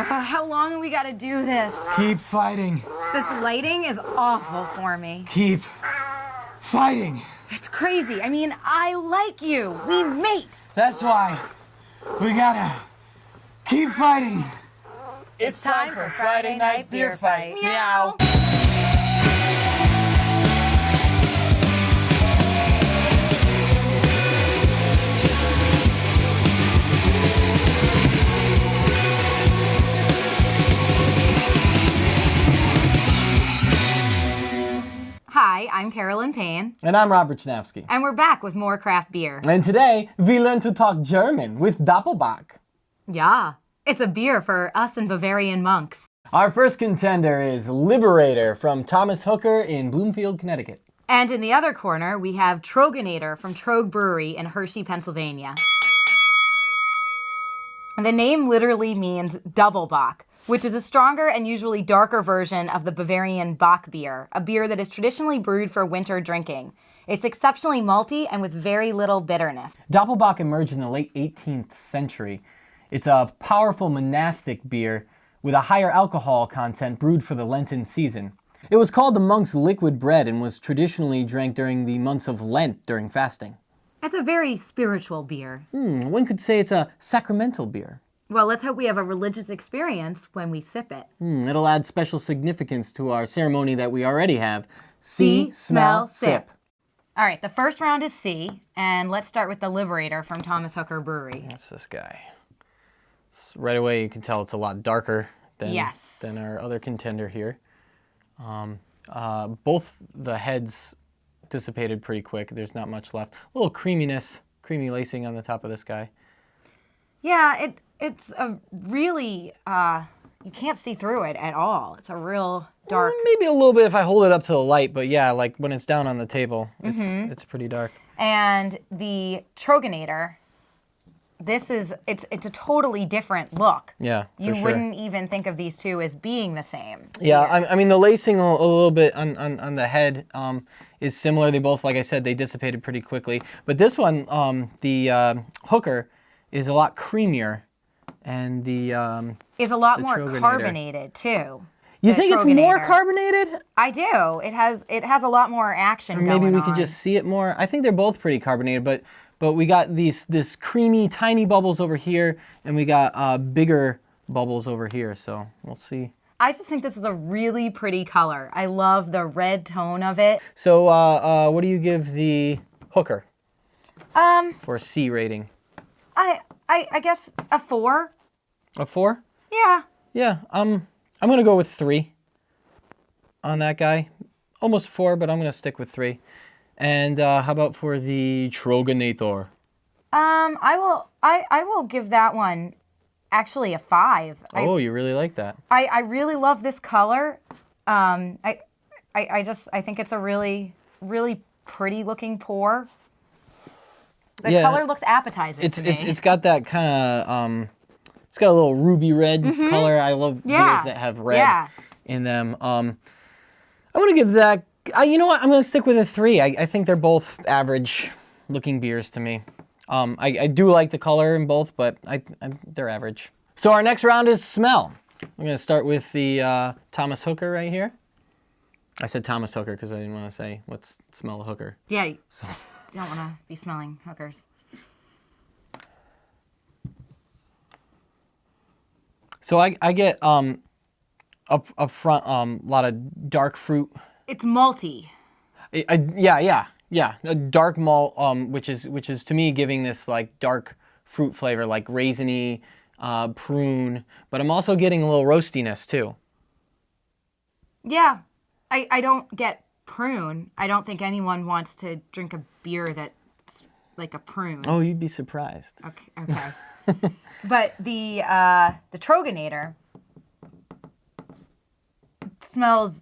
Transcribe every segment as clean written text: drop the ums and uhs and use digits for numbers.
How long have we got to do this? Keep fighting. This lighting is awful for me. Keep fighting. It's crazy. I mean, I like you. We mate. That's why we gotta keep fighting. It's time for Friday night beer fight. Meow. Hi, I'm Carolyn Payne. And I'm Robert Schnafsky. And we're back with more craft beer. And today, we learn to talk German with Doppelbock. Yeah, it's a beer for us and Bavarian monks. Our first contender is Liberator from Thomas Hooker in Bloomfield, Connecticut. And in the other corner, we have Troegenator from Troeg Brewery in Hershey, Pennsylvania. The name literally means Doppelbock, which is a stronger and usually darker version of the Bavarian Bock beer, a beer that is traditionally brewed for winter drinking. It's exceptionally malty and with very little bitterness. Doppelbock emerged in the late 18th century. It's a powerful monastic beer with a higher alcohol content brewed for the Lenten season. It was called the monk's liquid bread and was traditionally drank during the months of Lent during fasting. It's a very spiritual beer. One could say it's a sacramental beer. Well, let's hope we have a religious experience when we sip it. It'll add special significance to our ceremony that we already have. See, smell, sip. All right, the first round is C, and let's start with the Liberator from Thomas Hooker Brewery. That's this guy. Right away you can tell it's a lot darker than our other contender here. Both the heads dissipated pretty quick. There's not much left. A little creaminess, creamy lacing on the top of this guy. Yeah, it's a really, you can't see through it at all. It's a real dark. Maybe a little bit if I hold it up to the light, but yeah, like when it's down on the table, it's pretty dark. And the Troegenator, it's a totally different look. Yeah, for You sure. wouldn't even think of these two as being the same. Yeah, I mean the lacing a little bit on the head is similar. They both, like I said, they dissipated pretty quickly. But this one, the Hooker, is a lot creamier, and the is a lot more Troegenator. Carbonated too. You the think it's more Troegenator. carbonated? I do. It has a lot more action Or maybe going we on. could just see it more. I think they're both pretty carbonated, but we got this creamy, tiny bubbles over here, and we got bigger bubbles over here. So we'll see. I just think this is a really pretty color. I love the red tone of it. So what do you give the Hooker for a C rating? I guess a 4. A 4? Yeah. Yeah. I'm gonna go with 3 on that guy. Almost 4, but I'm gonna stick with 3. And how about for the Troegenator? I will give that one actually a 5. You really like that? I really love this color. I think it's a really, really pretty looking pour. The color looks appetizing to me. It's got that kind of it's got a little ruby red color. I love beers that have red in them. I'm gonna give that. You know what? I'm gonna stick with a 3. I think they're both average looking beers to me. I do like the color in both, but they're average. So our next round is smell. I'm gonna start with the Thomas Hooker right here. I said Thomas Hooker because I didn't want to say let's smell the hooker. Yeah. So. You don't want to be smelling hookers. So I get up front a lot of dark fruit. It's malty. Yeah. A dark malt, which is to me giving this like dark fruit flavor, like raisiny, prune. But I'm also getting a little roastiness too. Yeah, I don't get prune. I don't think anyone wants to drink a beer that's like a prune. Oh, you'd be surprised. Okay. But the Troegenator smells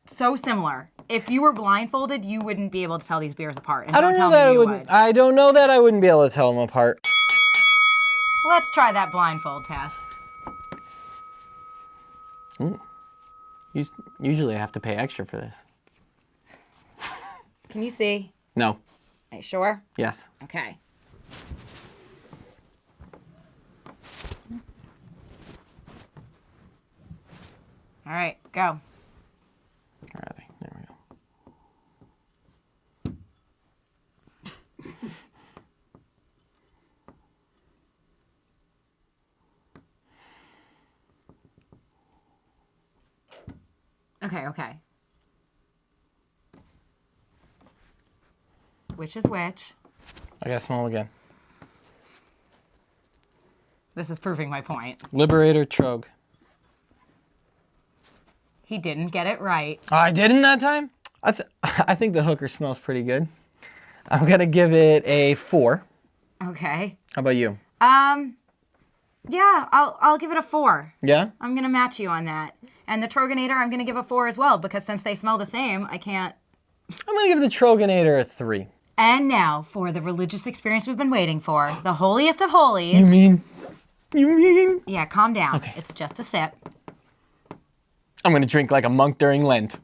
so similar. If you were blindfolded, you wouldn't be able to tell these beers apart. And I don't know that I wouldn't be able to tell them apart. Let's try that blindfold test. Usually I have to pay extra for this. Can you see? No. Are you sure? Yes. Okay. All right, go. All right, there we go. Okay. Which is which? I gotta smell again. This is proving my point. Liberator, Troeg. He didn't get it right. I didn't that time? I think the hooker smells pretty good. I'm gonna give it a 4. Okay. How about you? Yeah, I'll give it a 4. Yeah? I'm gonna match you on that. And the Troegenator, I'm gonna give a 4 as well, because since they smell the same, I can't. I'm gonna give the Troegenator a 3. And now for the religious experience we've been waiting for, the holiest of holies. You mean? Yeah, calm down. Okay. It's just a sip. I'm gonna drink like a monk during Lent.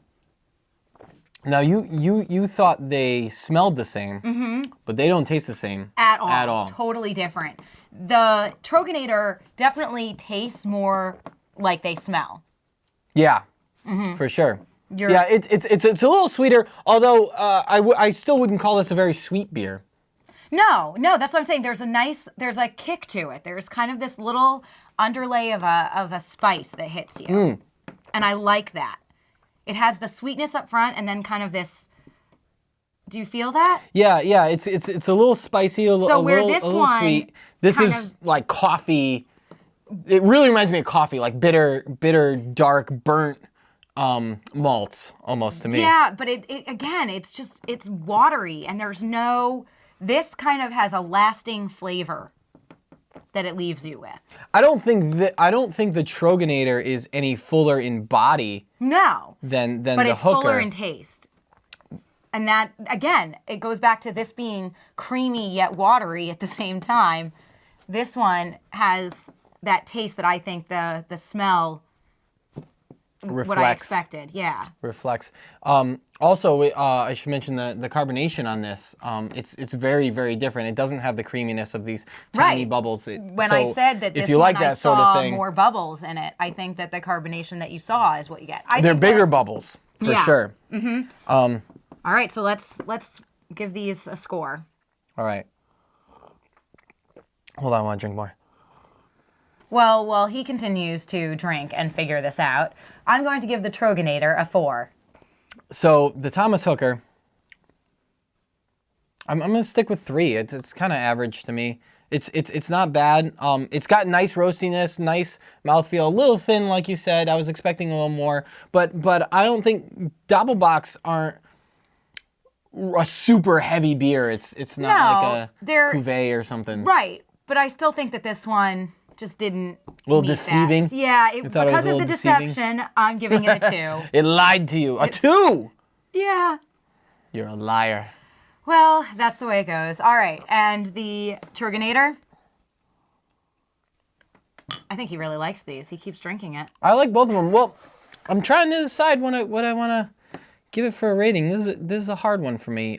Now you thought they smelled the same, but they don't taste the same At all. At all. Totally different. The Troegenator definitely tastes more like they smell. Yeah, for sure. You're- Yeah, it's a little sweeter. Although I still wouldn't call this a very sweet beer. No, that's what I'm saying. There's a kick to it. There's kind of this little underlay of a spice that hits you. And I like that. It has the sweetness up front and then kind of this. Do you feel that? Yeah. It's a little spicy, a little sweet. This is like coffee. It really reminds me of coffee, like bitter, dark, burnt malts almost to me. Yeah, but it again, it's watery and this kind of has a lasting flavor that it leaves you with. I don't think the Troegenator is any fuller in body. No. Than but the it's hooker. fuller in taste. And that, again, it goes back to this being creamy yet watery at the same time. This one has that taste that I think the smell, Reflects. what I expected. Yeah. Reflects. Also, I should mention the carbonation on this. It's very, very different. It doesn't have the creaminess of these tiny bubbles. When I said that this one I saw more bubbles in it, I think that the carbonation that you saw is what you get. They're bigger bubbles, for sure. All right, so let's give these a score. All right. Hold on, I want to drink more. Well, while he continues to drink and figure this out, I'm going to give the Troegenator a 4. So the Thomas Hooker, I'm going to stick with 3. It's kind of average to me. It's not bad. It's got nice roastiness, nice mouthfeel, a little thin, like you said. I was expecting a little more, but I don't think Doppelbocks aren't a super heavy beer. It's not like a cuvee or something. Right, but I still think that this one just didn't. A little deceiving. That. Yeah, because of the deception, I'm giving it a 2. It lied to you. A 2. Yeah. You're a liar. Well, that's the way it goes. All right, and the Troegenator. I think he really likes these. He keeps drinking it. I like both of them. Well, I'm trying to decide what I want to give it for a rating. This is a hard one for me.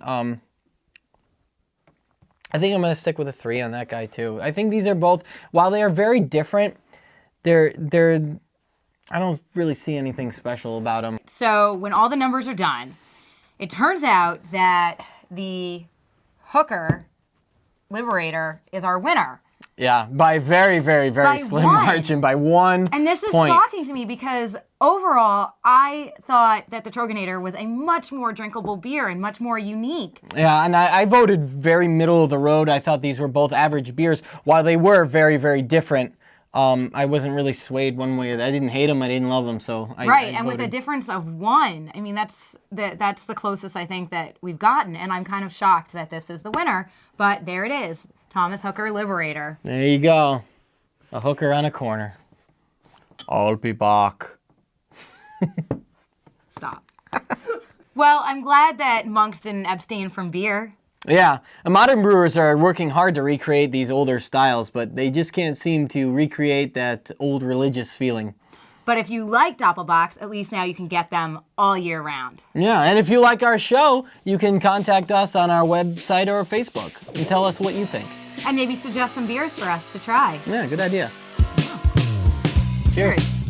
I think I'm going to stick with a 3 on that guy too. I think these are both, while they are very different, they're I don't really see anything special about them. So when all the numbers are done, it turns out that the Hooker Liberator is our winner. Yeah, by very, very, very slim margin, by 1 And this is point. shocking to me because overall, I thought that the Troegenator was a much more drinkable beer and much more unique. Yeah, and I voted very middle of the road. I thought these were both average beers. While they were very, very different, I wasn't really swayed one way. I didn't hate them, I didn't love them, so I Right, I and voted. with a difference of 1, I mean, that's the closest I think that we've gotten, and I'm kind of shocked that this is the winner, but there it is. Thomas Hooker Liberator. There you go. A hooker on a corner. I'll be back. Stop. Well, I'm glad that monks didn't abstain from beer. Yeah, modern brewers are working hard to recreate these older styles, but they just can't seem to recreate that old religious feeling. But if you like Doppelbocks, at least now you can get them all year round. Yeah, and if you like our show, you can contact us on our website or Facebook and tell us what you think. And maybe suggest some beers for us to try. Yeah, good idea. Cheers.